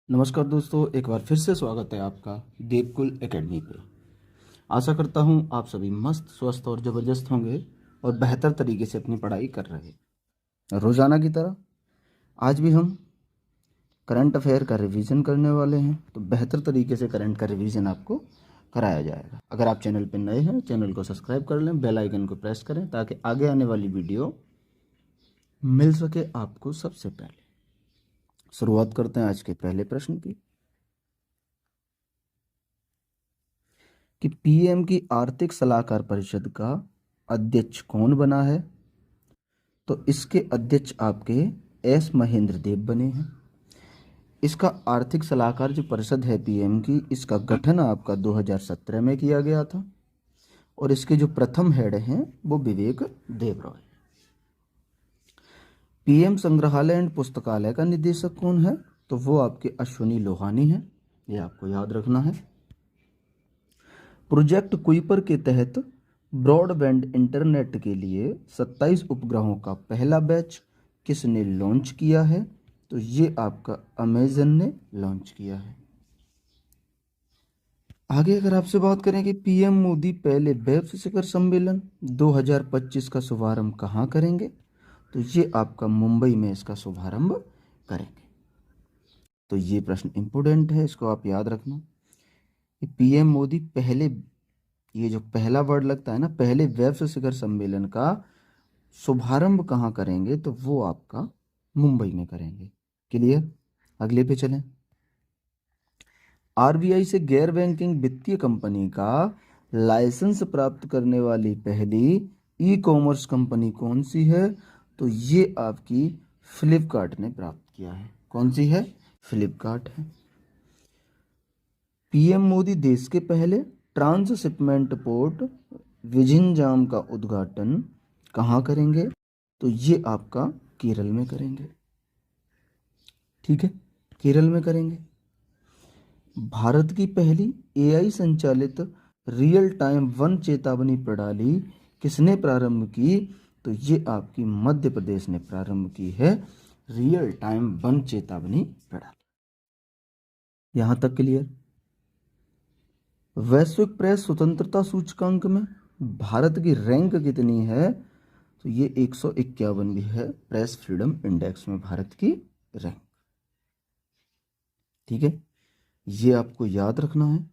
नमस्कार दोस्तों, एक बार फिर से स्वागत है आपका देवकुल एकेडमी पे। आशा करता हूँ आप सभी मस्त, स्वस्थ और ज़बरदस्त होंगे और बेहतर तरीके से अपनी पढ़ाई कर रहे हैं। रोज़ाना की तरह आज भी हम करंट अफेयर का रिवीजन करने वाले हैं, तो बेहतर तरीके से करंट का रिवीजन आपको कराया जाएगा। अगर आप चैनल पर नए हैं, चैनल को सब्सक्राइब कर लें, बेल आइकन को प्रेस करें ताकि आगे आने वाली वीडियो मिल सके आपको सबसे पहले। शुरुआत करते हैं आज के पहले प्रश्न की कि पीएम की आर्थिक सलाहकार परिषद का अध्यक्ष कौन बना है। तो इसके अध्यक्ष आपके एस महेंद्र देव बने हैं। इसका आर्थिक सलाहकार जो परिषद है पीएम की, इसका गठन आपका 2017 में किया गया था और इसके जो प्रथम हेड हैं वो विवेक देबरॉय। पीएम संग्रहालय एंड पुस्तकालय का निदेशक कौन है, तो वो आपके अश्विनी लोहानी हैं, ये आपको याद रखना है। प्रोजेक्ट कुइपर के तहत ब्रॉडबैंड इंटरनेट के लिए 27 उपग्रहों का पहला बैच किसने लॉन्च किया है, तो ये आपका अमेजन ने लॉन्च किया है। आगे अगर आपसे बात करें कि पीएम मोदी पहले वेब शिखर सम्मेलन 2025 का शुभारंभ कहाँ करेंगे, तो ये आपका मुंबई में इसका शुभारंभ करेंगे। तो ये प्रश्न इंपोर्टेंट है, इसको आप याद रखना। पीएम मोदी पहले, ये जो पहला वर्ड लगता है ना, पहले वेब शिखर सम्मेलन का शुभारंभ कहाँ करेंगे, तो वो आपका मुंबई में करेंगे। क्लियर। अगले पे चलें। आरबीआई से गैर बैंकिंग वित्तीय कंपनी का लाइसेंस प्राप्त करने वाली पहली ई कॉमर्स कंपनी कौन सी है, तो ये आपकी फ्लिपकार्ट ने प्राप्त किया है। कौन सी है? फ्लिपकार्ट है। पीएम मोदी देश के पहले ट्रांसशिपमेंट पोर्ट विझिंजाम का उद्घाटन कहाँ करेंगे, तो ये आपका केरल में करेंगे। ठीक है, केरल में करेंगे। भारत की पहली एआई संचालित रियल टाइम वन चेतावनी प्रणाली किसने प्रारंभ की, तो ये आपकी मध्य प्रदेश ने प्रारंभ की है, रियल टाइम वन चेतावनी प्रणाली। यहां तक क्लियर। वैश्विक प्रेस स्वतंत्रता सूचकांक में भारत की रैंक कितनी है, तो ये 151 है प्रेस फ्रीडम इंडेक्स में भारत की रैंक। ठीक है, ये आपको याद रखना है।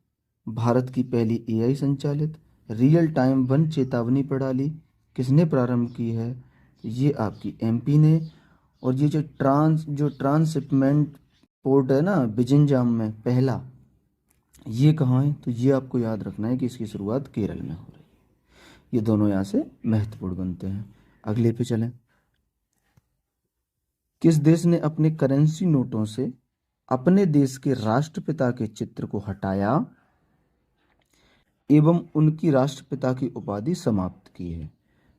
भारत की पहली एआई संचालित रियल टाइम वन चेतावनी प्रणाली किसने प्रारंभ की है, ये आपकी एमपी ने। और ये जो ट्रांसशिपमेंट पोर्ट है ना विजिंजाम में पहला, ये कहाँ है, तो ये आपको याद रखना है कि इसकी शुरुआत केरल में हो रही है। ये दोनों यहाँ से महत्वपूर्ण बनते हैं। अगले पे चलें। किस देश ने अपने करेंसी नोटों से अपने देश के राष्ट्रपिता के चित्र को हटाया एवं उनकी राष्ट्रपिता की उपाधि समाप्त की है,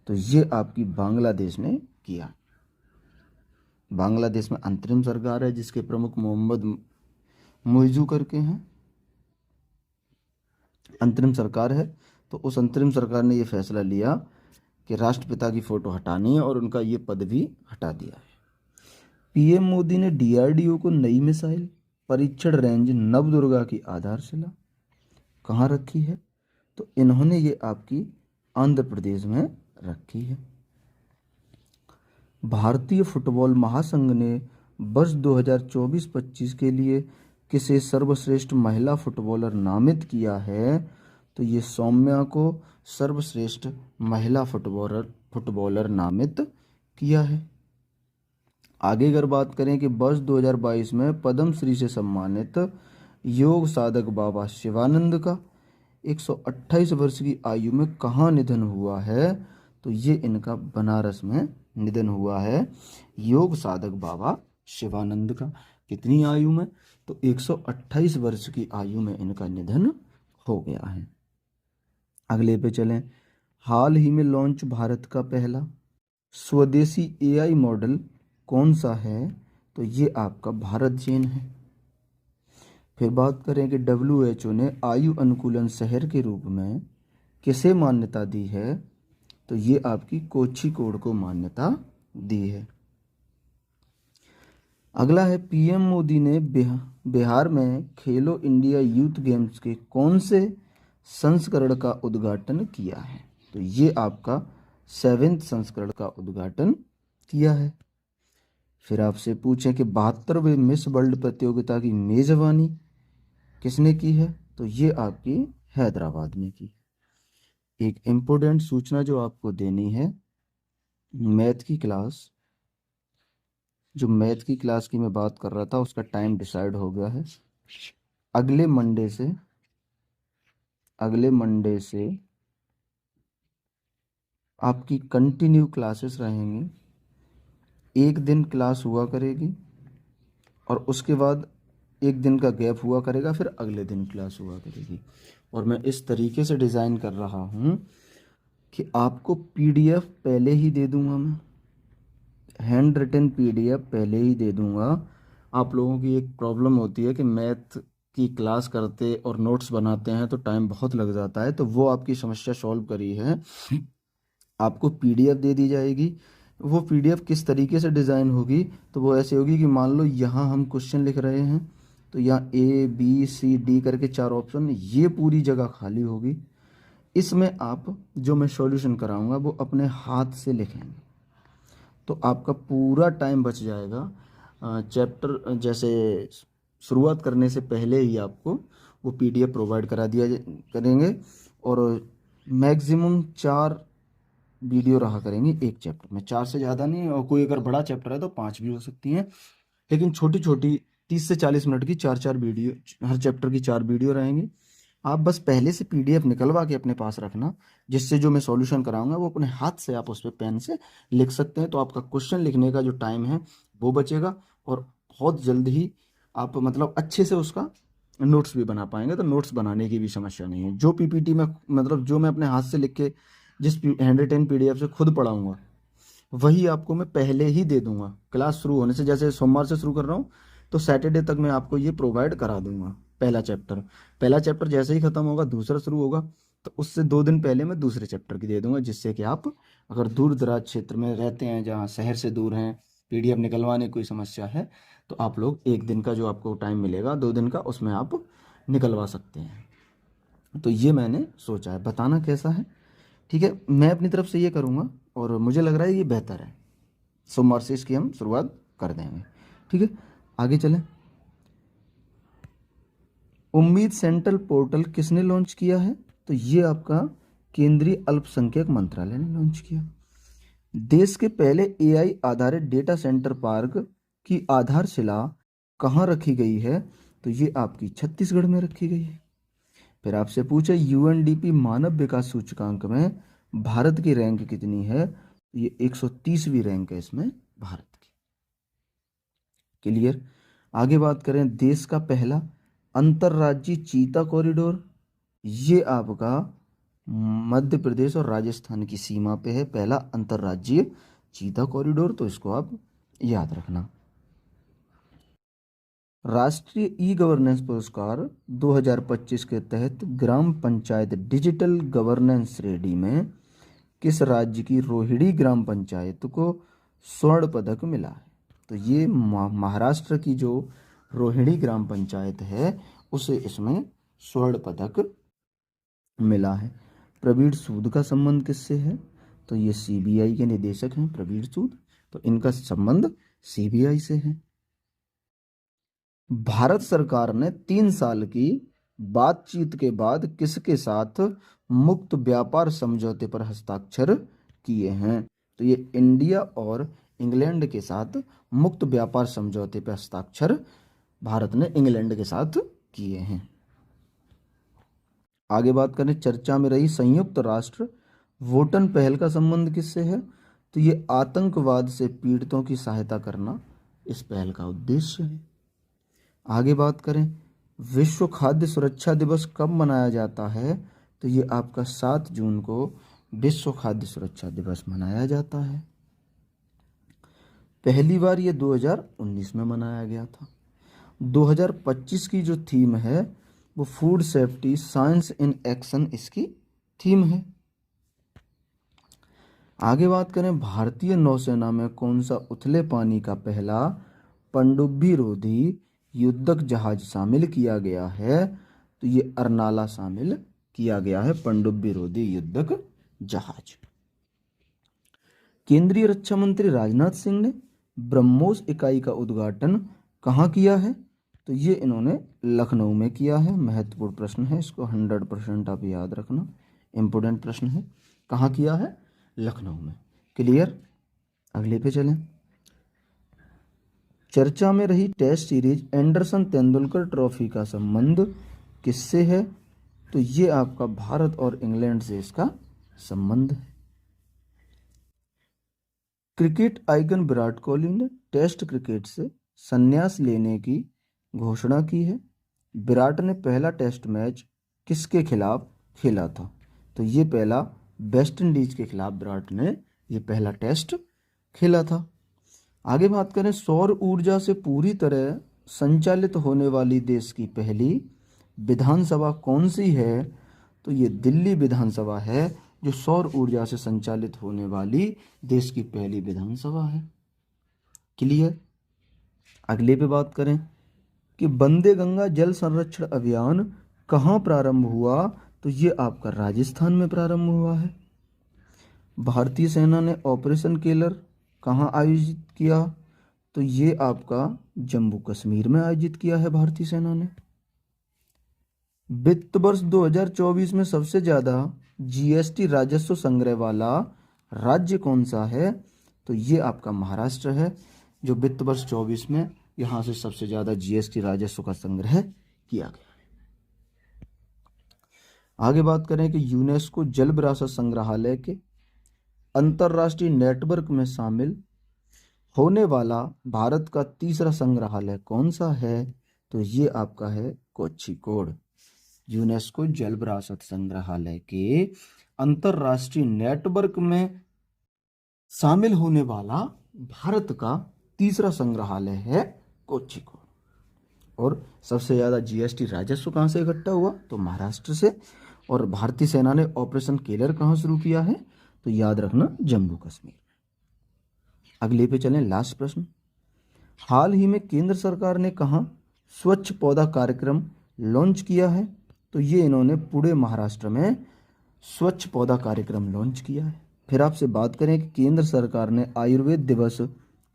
तो ये आपकी बांग्लादेश ने किया। बांग्लादेश में अंतरिम सरकार है जिसके प्रमुख मोहम्मद मुइजू करके हैं। अंतरिम सरकार है, तो उस अंतरिम सरकार ने ये फैसला लिया कि राष्ट्रपिता की फोटो हटानी है और उनका ये पद भी हटा दिया है। पीएम मोदी ने डीआरडीओ को नई मिसाइल परीक्षण रेंज नवदुर्गा की आधारशिला कहाँ रखी है, तो इन्होंने ये आपकी आंध्र प्रदेश में रखी है। भारतीय फुटबॉल महासंघ ने वर्ष 2024-25 के लिए किसे सर्वश्रेष्ठ महिला फुटबॉलर नामित किया है, तो ये सौम्या को सर्वश्रेष्ठ महिला फुटबॉलर नामित किया है। आगे अगर बात करें कि वर्ष 2022 में पद्म श्री से सम्मानित योग साधक बाबा शिवानंद का 128 वर्ष की आयु में कहाँ निधन हुआ है, तो ये इनका बनारस में निधन हुआ है। योग साधक बाबा शिवानंद का कितनी आयु में, तो 128 वर्ष की आयु में इनका निधन हो गया है। अगले पे चलें। हाल ही में लॉन्च भारत का पहला स्वदेशी एआई मॉडल कौन सा है, तो ये आपका भारत जेन है। फिर बात करें कि WHO ने आयु अनुकूलन शहर के रूप में किसे मान्यता दी है, तो ये आपकी कोझिकोड को मान्यता दी है। अगला है पीएम मोदी ने बिहार में खेलो इंडिया यूथ गेम्स के कौन से संस्करण का उद्घाटन किया है? तो ये आपका 7वें संस्करण का उद्घाटन किया है। फिर आपसे पूछें कि 72वें मिस वर्ल्ड प्रतियोगिता की मेजबानी किसने की है? तो ये आपकी हैदराबाद ने की। एक इम्पोर्टेंट सूचना जो आपको देनी है, मैथ की क्लास की मैं बात कर रहा था, उसका टाइम डिसाइड हो गया है। अगले मंडे से आपकी कंटिन्यू क्लासेस रहेंगी। एक दिन क्लास हुआ करेगी और उसके बाद एक दिन का गैप हुआ करेगा, फिर अगले दिन क्लास हुआ करेगी। और मैं इस तरीके से डिज़ाइन कर रहा हूँ कि आपको पीडीएफ पहले ही दे दूंगा, मैं हैंड रिटन पीडीएफ पहले ही दे दूंगा। आप लोगों की एक प्रॉब्लम होती है कि मैथ की क्लास करते और नोट्स बनाते हैं तो टाइम बहुत लग जाता है, तो वो आपकी समस्या सॉल्व करी है। आपको पीडीएफ दे दी जाएगी। वो पीडीएफ किस तरीके से डिज़ाइन होगी? तो वो ऐसे होगी कि मान लो यहाँ हम क्वेश्चन लिख रहे हैं, तो यहाँ A B C D करके 4 ऑप्शन, ये पूरी जगह खाली होगी। इसमें आप जो मैं सॉल्यूशन कराऊंगा वो अपने हाथ से लिखेंगे, तो आपका पूरा टाइम बच जाएगा। चैप्टर जैसे शुरुआत करने से पहले ही आपको वो पीडीएफ प्रोवाइड करा दिया करेंगे। और मैक्सिमम 4 वीडियो रहा करेंगी एक चैप्टर में, 4 से ज़्यादा नहीं। और कोई अगर बड़ा चैप्टर है तो 5 भी हो सकती हैं, लेकिन छोटी छोटी 30 से 40 मिनट की 4 वीडियो, हर चैप्टर की 4 वीडियो रहेंगी। आप बस पहले से पीडीएफ निकलवा के अपने पास रखना, जिससे जो मैं सॉल्यूशन कराऊंगा वो अपने हाथ से आप उस पर पेन से लिख सकते हैं। तो आपका क्वेश्चन लिखने का जो टाइम है वो बचेगा और बहुत जल्द ही आप मतलब अच्छे से उसका नोट्स भी बना पाएंगे। तो नोट्स बनाने की भी समस्या नहीं है। जो पीपीटी में मतलब जो मैं अपने हाथ से लिख के जिस हैंड रिटन पीडीएफ से खुद पढ़ाऊंगा वही आपको मैं पहले ही दे दूंगा। क्लास शुरू होने से, जैसे सोमवार से शुरू कर रहा हूँ तो सैटरडे तक मैं आपको ये प्रोवाइड करा दूंगा। पहला चैप्टर जैसे ही खत्म होगा दूसरा शुरू होगा, तो उससे 2 दिन पहले मैं दूसरे चैप्टर की दे दूंगा, जिससे कि आप अगर दूर दराज क्षेत्र में रहते हैं, जहाँ शहर से दूर हैं, पीडीएफ निकलवाने की कोई समस्या है, तो आप लोग एक दिन का जो आपको टाइम मिलेगा 2 दिन का, उसमें आप निकलवा सकते हैं। तो ये मैंने सोचा है, बताना कैसा है। ठीक है, मैं अपनी तरफ से ये करूँगा और मुझे लग रहा है ये बेहतर है। सोमवार से इसकी हम शुरुआत कर देंगे। ठीक है, आगे चलें। उम्मीद सेंट्रल पोर्टल किसने लॉन्च किया है? तो ये आपका केंद्रीय अल्पसंख्यक मंत्रालय ने लॉन्च किया। देश के पहले एआई आधारित डेटा सेंटर पार्क की आधारशिला कहाँ रखी गई है? तो ये आपकी छत्तीसगढ़ में रखी गई है। फिर आपसे पूछे यूएनडीपी मानव विकास सूचकांक में भारत की रैंक कितनी है? ये 130वीं रैंक है इसमें भारत की। क्लियर। आगे बात करें, देश का पहला अंतर्राज्यीय चीता कॉरिडोर, ये आपका मध्य प्रदेश और राजस्थान की सीमा पे है, पहला अंतर्राज्यीय चीता कॉरिडोर, तो इसको आप याद रखना। राष्ट्रीय ई गवर्नेंस पुरस्कार 2025 के तहत ग्राम पंचायत डिजिटल गवर्नेंस श्रेणी में किस राज्य की रोहिणी ग्राम पंचायत को स्वर्ण पदक मिला है? तो ये महाराष्ट्र की जो रोहिणी ग्राम पंचायत है उसे इसमें स्वर्ण पदक मिला है। प्रवीण सूद का संबंध किससे है? तो ये सीबीआई के निदेशक हैं प्रवीण सूद, तो इनका संबंध सीबीआई से है। भारत सरकार ने 3 साल की बातचीत के बाद किसके साथ मुक्त व्यापार समझौते पर हस्ताक्षर किए हैं? तो ये इंडिया और इंग्लैंड के साथ मुक्त व्यापार समझौते पर हस्ताक्षर भारत ने इंग्लैंड के साथ किए हैं। आगे बात करें, चर्चा में रही संयुक्त राष्ट्र वोटन पहल का संबंध किससे है? तो ये आतंकवाद से पीड़ितों की सहायता करना इस पहल का उद्देश्य है। आगे बात करें, विश्व खाद्य सुरक्षा दिवस कब मनाया जाता है? तो ये आपका 7 जून को विश्व खाद्य सुरक्षा दिवस मनाया जाता है। पहली बार ये 2019 में मनाया गया था। 2025 की जो थीम है वो food safety science in action इसकी थीम है। आगे बात करें, भारतीय नौसेना में कौन सा उथले पानी का पहला पनडुब्बी रोधी युद्धक जहाज शामिल किया गया है? तो ये अरनाला शामिल किया गया है, पनडुब्बी रोधी युद्धक जहाज। केंद्रीय रक्षा मंत्री राजनाथ सिंह ने ब्रह्मोस इकाई का उद्घाटन कहाँ किया है? तो ये इन्होंने लखनऊ में किया है। महत्वपूर्ण प्रश्न है, इसको 100% आप याद रखना, इम्पोर्टेंट प्रश्न है। कहाँ किया है? लखनऊ में। क्लियर? अगले पे चलें। चर्चा में रही test series Anderson Tendulkar trophy का संबंध किससे है? तो ये आपका भारत और इंग्लैंड से इसका संबंध है। क्रिकेट आइकन विराट कोहली ने टेस्ट क्रिकेट से संन्यास लेने की घोषणा की है। विराट ने पहला टेस्ट मैच किसके खिलाफ खेला था? तो ये पहला वेस्ट इंडीज के खिलाफ विराट ने ये पहला टेस्ट खेला था। आगे बात करें, सौर ऊर्जा से पूरी तरह संचालित होने वाली देश की पहली विधानसभा कौन सी है? तो ये दिल्ली विधानसभा है जो सौर ऊर्जा से संचालित होने वाली देश की पहली विधानसभा है। क्लियर? अगले पे बात करें कि वंदे गंगा जल संरक्षण अभियान कहाँ प्रारंभ हुआ? तो ये आपका राजस्थान में प्रारंभ हुआ है। भारतीय सेना ने ऑपरेशन केलर कहाँ आयोजित किया? तो ये आपका जम्मू कश्मीर में आयोजित किया है भारतीय सेना ने। वित्त वर्ष 2024 में सबसे ज़्यादा जीएसटी राजस्व संग्रह वाला राज्य कौन सा है? तो ये आपका महाराष्ट्र है, जो वित्त वर्ष 24 में यहाँ से सबसे ज़्यादा जीएसटी राजस्व का संग्रह किया गया है। आगे बात करें कि यूनेस्को जल विरासत संग्रहालय के अंतर्राष्ट्रीय नेटवर्क में शामिल होने वाला भारत का तीसरा संग्रहालय कौन सा है? तो ये आपका है कोझिकोड। यूनेस्को जल विरासत संग्रहालय के अंतर्राष्ट्रीय नेटवर्क में शामिल होने वाला भारत का तीसरा संग्रहालय है कोझिकोड। और सबसे ज़्यादा जीएसटी राजस्व कहाँ से इकट्ठा हुआ? तो महाराष्ट्र से। और भारतीय सेना ने ऑपरेशन केलर कहाँ शुरू किया है? तो याद रखना, जम्मू कश्मीर। अगले पे चलें, लास्ट प्रश्न। हाल ही में केंद्र सरकार ने कहाँ स्वच्छ पौधा कार्यक्रम लॉन्च किया है? तो ये इन्होंने पुणे महाराष्ट्र में स्वच्छ पौधा कार्यक्रम लॉन्च किया है। फिर आपसे बात करें कि केंद्र सरकार ने आयुर्वेद दिवस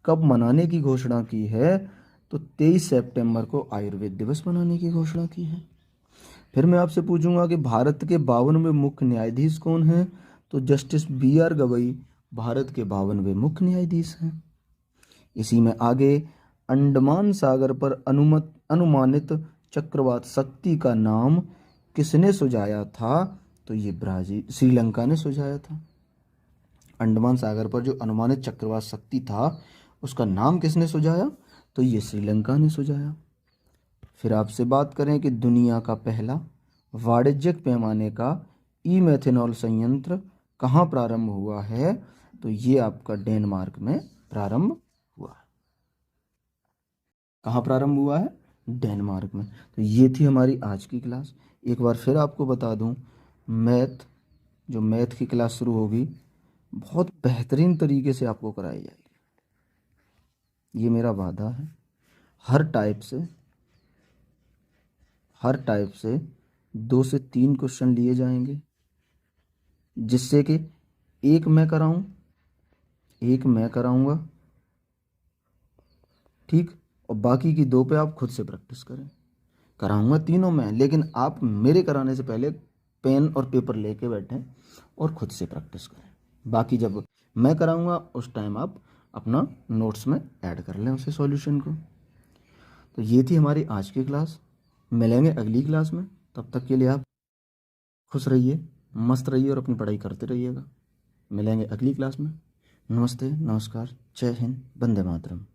कब मनाने की घोषणा की है? तो 23 सितंबर को आयुर्वेद दिवस मनाने की घोषणा की है। फिर मैं आपसे पूछूंगा कि भारत के 52वें मुख्य न्यायाधीश कौन हैं? तो जस्टिस BR गवई भारत के 52वें मुख्य न्यायाधीश हैं। इसी में आगे, अंडमान सागर पर अनुमानित चक्रवात शक्ति का नाम किसने सुझाया था? तो ये श्रीलंका ने सुझाया था। अंडमान सागर पर जो अनुमानित चक्रवात शक्ति था उसका नाम किसने सुझाया? तो ये श्रीलंका ने सुझाया। फिर आपसे बात करें कि दुनिया का पहला वाणिज्यिक पैमाने का ई-मेथनॉल संयंत्र कहाँ प्रारंभ हुआ है? तो ये आपका डेनमार्क में प्रारंभ हुआ है। कहाँ प्रारंभ हुआ है? डेनमार्क में। तो ये थी हमारी आज की क्लास। एक बार फिर आपको बता दूं, मैथ की क्लास शुरू होगी, बहुत बेहतरीन तरीके से आपको कराई जाएगी, ये मेरा वादा है। हर टाइप से 2 से 3 क्वेश्चन लिए जाएंगे, जिससे कि एक मैं कराऊंगा, ठीक, और बाकी की 2 पे आप खुद से प्रैक्टिस करें। कराऊंगा तीनों में, लेकिन आप मेरे कराने से पहले पेन और पेपर लेके बैठें और खुद से प्रैक्टिस करें। बाकी जब मैं कराऊंगा उस टाइम आप अपना नोट्स में ऐड कर लें उसे, सॉल्यूशन को। तो ये थी हमारी आज की क्लास। मिलेंगे अगली क्लास में, तब तक के लिए आप खुश रहिए, मस्त रहिए और अपनी पढ़ाई करते रहिएगा। मिलेंगे अगली क्लास में। नमस्ते, नमस्कार, जय हिंद, वंदे मातरम।